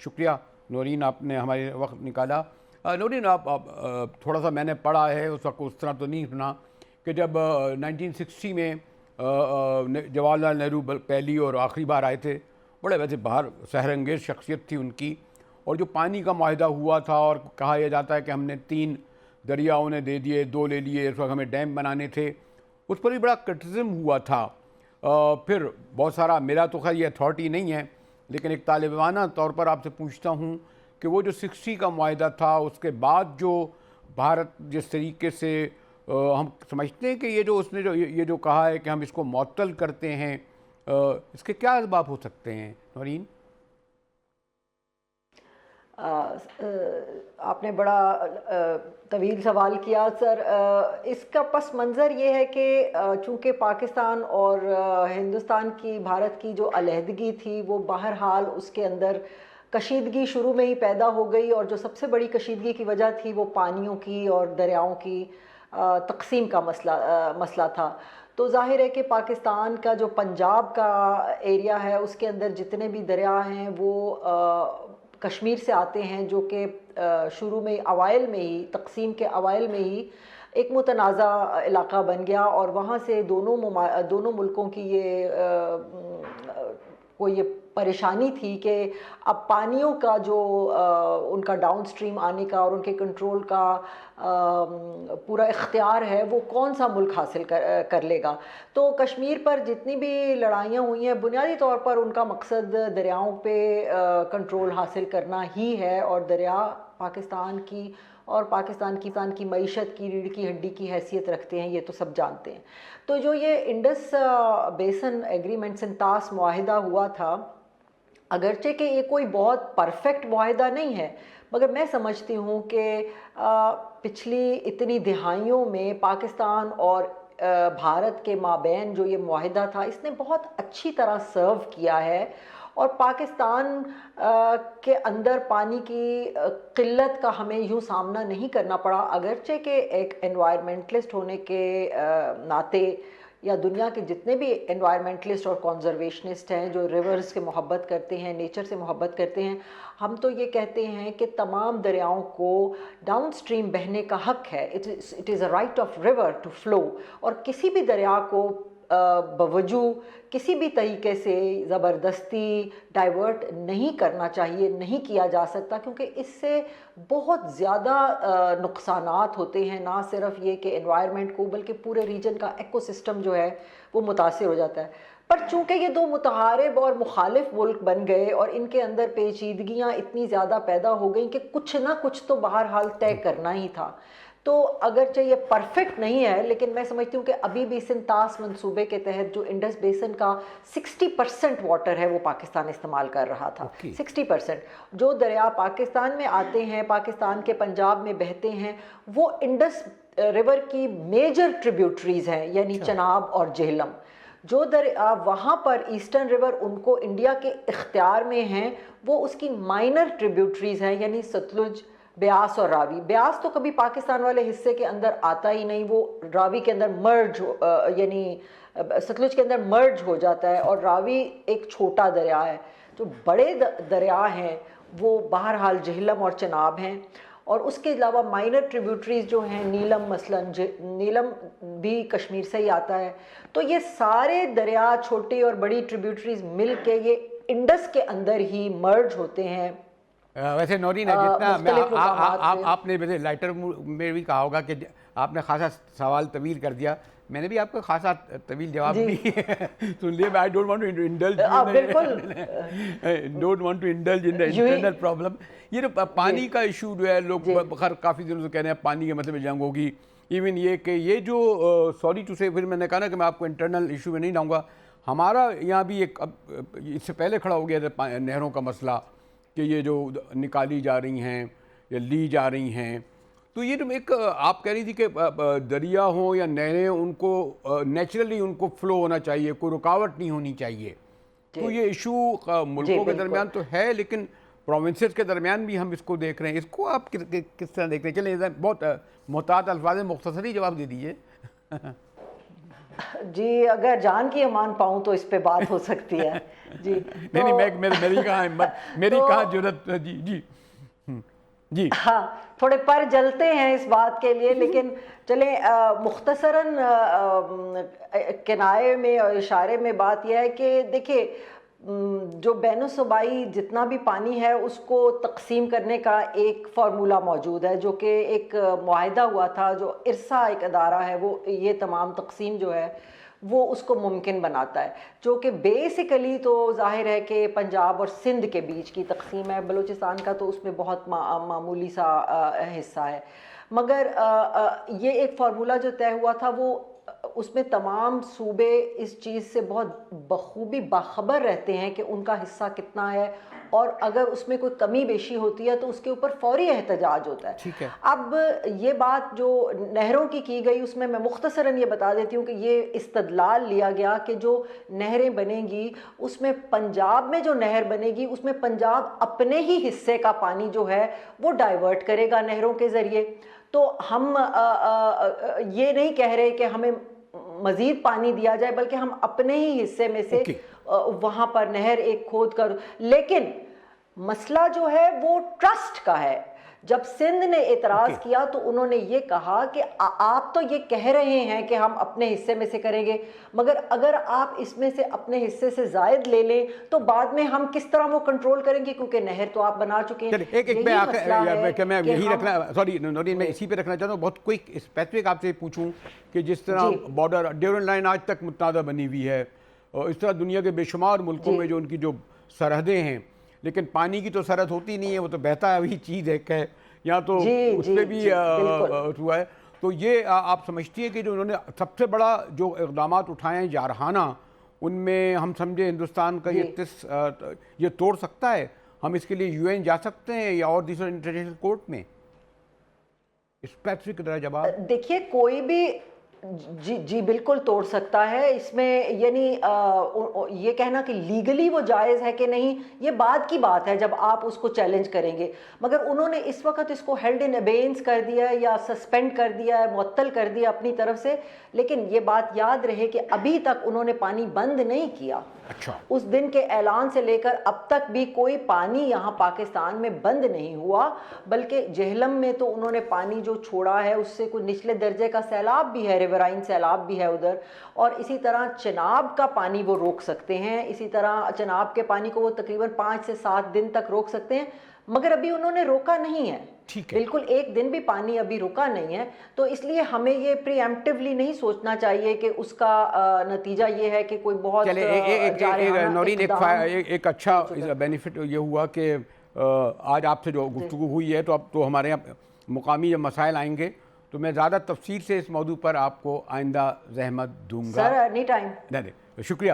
شکریہ نورین، آپ نے ہمارے وقت نکالا۔ نورین، آپ تھوڑا سا میں نے پڑھا ہے، اس وقت اس طرح تو نہیں سنا، کہ جب 1960 میں جواہر لال نہرو پہلی اور آخری بار آئے تھے، بڑے ویسے باہر سحر انگیز شخصیت تھی ان کی، اور جو پانی کا معاہدہ ہوا تھا اور کہا یہ جاتا ہے کہ ہم نے 3 دریاؤں نے دے دیے، 2 لے لیے، اس وقت ہمیں ڈیم بنانے تھے، اس پر بھی بڑا کرٹیسزم ہوا تھا۔ پھر بہت سارا، میرا تو خیر یہ اتھارٹی نہیں ہے، لیکن ایک طالبانہ طور پر آپ سے پوچھتا ہوں کہ وہ جو 60 کا معاہدہ تھا، اس کے بعد جو بھارت جس طریقے سے ہم سمجھتے ہیں کہ یہ جو اس نے یہ جو کہا ہے کہ ہم اس کو معطل کرتے ہیں، اس کے کیا اسباب ہو سکتے ہیں نورین؟ آپ نے بڑا طویل سوال کیا سر۔ اس کا پس منظر یہ ہے کہ چونکہ پاکستان اور ہندوستان کی، بھارت کی جو علیحدگی تھی، وہ بہرحال اس کے اندر کشیدگی شروع میں ہی پیدا ہو گئی، اور جو سب سے بڑی کشیدگی کی وجہ تھی وہ پانیوں کی اور دریاؤں کی تقسیم کا مسئلہ تھا۔ تو ظاہر ہے کہ پاکستان کا جو پنجاب کا ایریا ہے، اس کے اندر جتنے بھی دریا ہیں وہ کشمیر سے آتے ہیں، جو کہ شروع میں اوائل میں ہی، تقسیم کے اوائل میں ہی ایک متنازع علاقہ بن گیا، اور وہاں سے دونوں ملکوں کی یہ پریشانی تھی کہ اب پانیوں کا جو ان کا ڈاؤن سٹریم آنے کا اور ان کے کنٹرول کا پورا اختیار ہے، وہ کون سا ملک حاصل کر لے گا۔ تو کشمیر پر جتنی بھی لڑائیاں ہوئی ہیں، بنیادی طور پر ان کا مقصد دریاؤں پہ کنٹرول حاصل کرنا ہی ہے، اور دریا پاکستان کی اور پاکستان کی معیشت کی ریڑھ کی ہڈی کی حیثیت رکھتے ہیں، یہ تو سب جانتے ہیں۔ تو جو یہ انڈس بیسن ایگریمنٹ، سنتاس معاہدہ ہوا تھا، اگرچہ کہ یہ کوئی بہت پرفیکٹ معاہدہ نہیں ہے، مگر میں سمجھتی ہوں کہ پچھلی اتنی دہائیوں میں پاکستان اور بھارت کے مابین جو یہ معاہدہ تھا، اس نے بہت اچھی طرح سرو کیا ہے، اور پاکستان کے اندر پانی کی قلت کا ہمیں یوں سامنا نہیں کرنا پڑا، اگرچہ کہ ایک انوائرمنٹلسٹ ہونے کے ناطے، یا دنیا کے جتنے بھی انوائرمنٹلسٹ اور کنزرویشنسٹ ہیں جو ریورز کے محبت کرتے ہیں، نیچر سے محبت کرتے ہیں، ہم تو یہ کہتے ہیں کہ تمام دریاؤں کو ڈاؤن سٹریم بہنے کا حق ہے۔ It is a right of river to flow, اور کسی بھی دریا کو بوجو کسی بھی طریقے سے زبردستی ڈائیورٹ نہیں کرنا چاہیے، نہیں کیا جا سکتا، کیونکہ اس سے بہت زیادہ نقصانات ہوتے ہیں، نہ صرف یہ کہ انوائرمنٹ کو بلکہ پورے ریجن کا ایکو سسٹم جو ہے وہ متاثر ہو جاتا ہے۔ پر چونکہ یہ 2 متحارب اور مخالف ملک بن گئے، اور ان کے اندر پیچیدگیاں اتنی زیادہ پیدا ہو گئیں کہ کچھ نہ کچھ تو بہرحال طے کرنا ہی تھا۔ تو اگرچہ یہ پرفیکٹ نہیں ہے، لیکن میں سمجھتی ہوں کہ ابھی بھی سنتاس منصوبے کے تحت جو انڈس بیسن کا 60% واٹر ہے وہ پاکستان استعمال کر رہا تھا۔ 60% جو دریا پاکستان میں آتے ہیں، پاکستان کے پنجاب میں بہتے ہیں، وہ انڈس ریور کی میجر ٹریبیوٹریز ہیں، یعنی چناب اور جہلم۔ جو دریا وہاں پر ایسٹرن ریور ان کو انڈیا کے اختیار میں ہیں، وہ اس کی مائنر ٹریبیوٹریز ہیں، یعنی ستلج، بیاس اور راوی۔ بیاس تو کبھی پاکستان والے حصے کے اندر آتا ہی نہیں، وہ راوی کے اندر مرج یعنی ستلج کے اندر مرج ہو جاتا ہے، اور راوی ایک چھوٹا دریا ہے۔ جو بڑے دریا ہیں وہ بہرحال جہلم اور چناب ہیں، اور اس کے علاوہ مائنر ٹریبیوٹریز جو ہیں، نیلم مثلاً، نیلم بھی کشمیر سے ہی آتا ہے۔ تو یہ سارے دریا، چھوٹی اور بڑی ٹریبیوٹریز مل کے یہ انڈس کے اندر ہی مرج ہوتے ہیں۔ ویسے نورین، جتنا آپ نے ویسے لائٹر میں بھی کہا ہوگا کہ آپ نے خاصا سوال طویل کر دیا، میں نے بھی آپ کو خاصا طویل جواب دی سن لیے۔ I don't want to indulge in internal problem. یہ جو پانی کا ایشو جو ہے، لوگ خیر کافی دنوں سے کہہ رہے ہیں پانی کے مسئلے میں جنگ ہوگی، ایون یہ کہ یہ جو سوری ٹو سے، پھر میں نے کہا نا کہ میں آپ کو انٹرنل ایشو میں نہیں لاؤں گا، ہمارا یہاں بھی ایک اس سے پہلے کھڑا ہو گیا تھا نہروں کا مسئلہ، کہ یہ جو نکالی جا رہی ہیں یا لی جا رہی ہیں، تو یہ جو ایک آپ کہہ رہی تھی کہ دریا ہوں یا نہریں، ان کو نیچرلی ان کو فلو ہونا چاہیے، کوئی رکاوٹ نہیں ہونی چاہیے۔ تو یہ ایشو ملکوں کے درمیان تو ہے، لیکن پروونسز کے درمیان بھی ہم اس کو دیکھ رہے ہیں۔ اس کو آپ کس طرح دیکھ رہے ہیں؟ چلیں بہت محتاط الفاظ میں مختصری جواب دے دیجیے۔ جی اگر جان کی امان پاؤں تو اس پہ بات ہو سکتی ہے جی. نہیں میری کہاں ہمت، میری کہاں جرت. جی جی جی ہاں تھوڑے پر جلتے ہیں اس بات کے لیے، لیکن چلیں مختصراً کنائے میں اور اشارے میں بات یہ ہے کہ دیکھیں جو بین الصوبائی جتنا بھی پانی ہے اس کو تقسیم کرنے کا ایک فارمولہ موجود ہے، جو کہ ایک معاہدہ ہوا تھا، جو ارسا ایک ادارہ ہے وہ یہ تمام تقسیم جو ہے وہ اس کو ممکن بناتا ہے، جو کہ بیسیکلی تو ظاہر ہے کہ پنجاب اور سندھ کے بیچ کی تقسیم ہے. بلوچستان کا تو اس میں بہت معمولی سا حصہ ہے، مگر یہ ایک فارمولہ جو طے ہوا تھا وہ اس میں تمام صوبے اس چیز سے بہت بخوبی باخبر رہتے ہیں کہ ان کا حصہ کتنا ہے، اور اگر اس میں کوئی کمی بیشی ہوتی ہے تو اس کے اوپر فوری احتجاج ہوتا ہے. ٹھیک ہے. اب یہ بات جو نہروں کی گئی اس میں مختصراً یہ بتا دیتی ہوں کہ یہ استدلال لیا گیا کہ جو نہریں بنیں گی اس میں پنجاب میں جو نہر بنے گی اس میں پنجاب اپنے ہی حصے کا پانی جو ہے وہ ڈائیورٹ کرے گا نہروں کے ذریعے. تو ہم یہ نہیں کہہ رہے کہ ہمیں مزید پانی دیا جائے، بلکہ ہم اپنے ہی حصے میں سے وہاں پر نہر ایک کھود کر، لیکن مسئلہ جو ہے وہ ٹرسٹ کا ہے. جب سندھ نے اعتراض کیا تو انہوں نے یہ کہا کہ آپ تو یہ کہہ رہے ہیں کہ ہم اپنے حصے میں سے کریں گے، مگر اگر آپ اس میں سے اپنے حصے سے زائد لے لیں تو بعد میں ہم کس طرح وہ کنٹرول کریں گے، کیونکہ نہر تو آپ بنا چکے ہیں. میں یہی رکھنا، سوری نورین میں اسی پہ رکھنا چاہتا ہوں، بہت کوئک اسپیسیفک آپ سے پوچھوں کہ جس طرح بارڈر ڈیورنڈ لائن آج تک متنازع بنی ہوئی ہے، اور اس طرح دنیا کے بے شمار ملکوں میں جو ان کی جو سرحدیں ہیں، لیکن پانی کی تو سرحد ہوتی نہیں ہے، وہ تو بہتا ہوئی چیز ایک ہے، یا تو اس پہ بھی ہوا ہے. تو یہ آپ سمجھتی ہیں کہ جو انہوں نے سب سے بڑا جو اقدامات اٹھائے ہیں جارحانہ، ان میں ہم سمجھے ہندوستان کا یہ توڑ سکتا ہے؟ ہم اس کے لیے یو این جا سکتے ہیں یا اور دوسرے انٹرنیشنل کورٹ میں؟ اسپیسیفک ذرا جواب. دیکھیے کوئی بھی جی بالکل توڑ سکتا ہے. اس میں یعنی یہ کہنا کہ لیگلی وہ جائز ہے کہ نہیں، یہ بعد کی بات ہے جب آپ اس کو چیلنج کریں گے، مگر انہوں نے اس وقت اس کو ہیلڈ ان ابینس کر دیا ہے یا سسپینڈ کر دیا ہے، معطل کر دیا اپنی طرف سے. لیکن یہ بات یاد رہے کہ ابھی تک انہوں نے پانی بند نہیں کیا. اس دن کے اعلان سے لے کر اب تک بھی کوئی پانی یہاں پاکستان میں بند نہیں ہوا، بلکہ جہلم میں تو انہوں نے پانی جو چھوڑا ہے اس سے کوئی نچلے درجے کا سیلاب بھی ہے، ریورائن سیلاب بھی ہے ادھر، اور اسی طرح چناب کا پانی وہ روک سکتے ہیں. اسی طرح چناب کے پانی کو وہ تقریباً 5 سے 7 دن تک روک سکتے ہیں، مگر ابھی انہوں نے روکا نہیں ہے. بالکل ایک دن بھی پانی ابھی رکا نہیں ہے. تو اس لیے ہمیں یہ پری ایمپٹیولی نہیں سوچنا چاہیے کہ اس کا نتیجہ یہ ہے کہ کوئی بہت نورین ایک اچھا بینیفٹ یہ ہوا کہ آج آپ سے جو گفتگو ہوئی ہے، تو اب تو ہمارے یہاں مقامی جب مسائل آئیں گے تو میں زیادہ تفصیل سے اس موضوع پر آپ کو آئندہ زحمت دوں گا. سر اینی ٹائم. شکریہ.